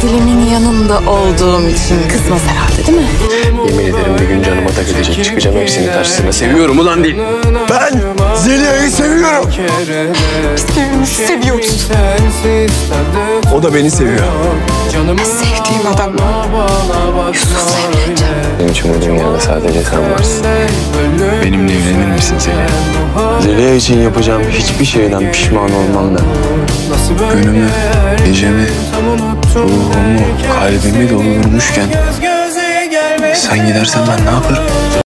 sevgilimin yanında olduğum için kızmaz herhalde değil mi? Yemin ederim bir gün canıma tak edecek. Çıkacağım hepsinin karşısına. Seviyorum ulan değil. Ben Zeliha'yı seviyorum. Biz birbirimizi seviyoruz. O da beni seviyor. Sevdiğim adamla Yusuf'la evleneceğim. Benim için bu dünyada sadece sen varsın. Benimle evlenir misin Zeliha? Zeliha için yapacağım hiçbir şeyden pişman olmam ben. Günümü, gecemi, ruhumu, kalbimi doldurmuşken sen gidersen ben ne yaparım?